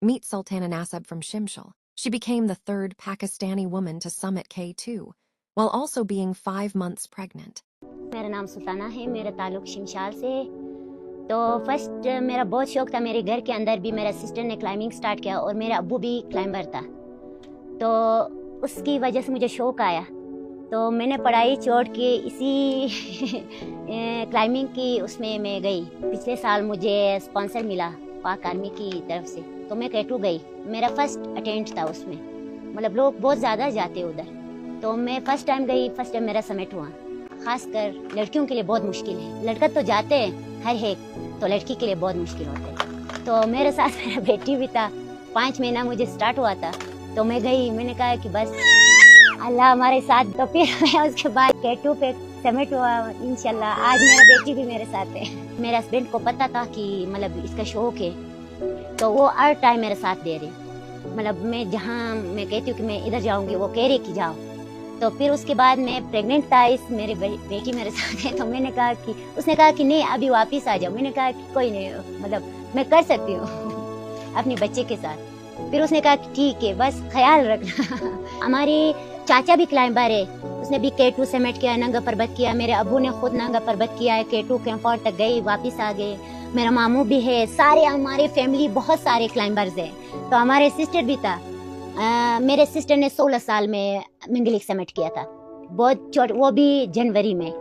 Meet Sultana Nasab from Shimshal. She became the third Pakistani woman to summit K2, while also being 5 months pregnant. मेरा नाम सुल्ताना है, मेरा ताल्लुक शिमशाल से। तो फर्स्ट मेरा बहुत शौक था, मेरे घर के अंदर भी मेरा सिस्टर ने क्लाइंबिंग स्टार्ट किया और मेरा अब्बू भी क्लाइंबर था, तो उसकी वजह से मुझे शौक आया। तो मैंने पढ़ाई छोड़ के इसी क्लाइंबिंग की उसमें मैं गई। पिछले साल मुझे स्पॉन्सर मिला पाक आर्मी की तरफ से, तो मैं K2 गई। मेरा फर्स्ट अटेम्प्ट था उसमें, मतलब लोग बहुत ज़्यादा जाते उधर, तो मैं फर्स्ट टाइम गई। फर्स्ट टाइम मेरा समिट हुआ। खासकर लड़कियों के लिए बहुत मुश्किल है, लड़का तो जाते हैं हर एक, तो लड़की के लिए बहुत मुश्किल होता है। तो मेरे साथ मेरा बेटी भी था, 5 महीना मुझे स्टार्ट हुआ था, तो मैं गई। मैंने कहा कि बस अल्लाह हमारे साथ। तो फिर मैं उसके बाद K2 पे समिट हुआ इंशाल्लाह। आज मेरा बेटी भी मेरे साथ है। मेरे हस्बैंड को पता था कि मतलब इसका शौक है, तो वो हर टाइम मेरे साथ दे रहे। मतलब मैं जहाँ मैं कहती हूँ कि मैं इधर जाऊँगी, वो कह रही कि जाओ। तो फिर उसके बाद मैं प्रेग्नेंट था, इस मेरे बेटी मेरे साथ है, तो मैंने कहा कि उसने कहा कि नहीं अभी वापस आ जाओ। मैंने कहा कि कोई नहीं, मतलब मैं कर सकती हूँ अपने बच्चे के साथ। फिर उसने कहा कि ठीक है, बस ख्याल रखना। हमारी चाचा भी क्लाइंबर है, उसने भी K2 समिट किया, नंगा पर्वत किया। मेरे अबू ने खुद नंगा पर्वत किया है, K2 कैंपौर तक गई, वापस आ गए। मेरा मामू भी है, सारे हमारे फैमिली बहुत सारे क्लाइंबर्स हैं। तो हमारे सिस्टर भी था, मेरे सिस्टर ने 16 साल में मिंगलिक समिट किया था, बहुत छोटा, वो भी जनवरी में।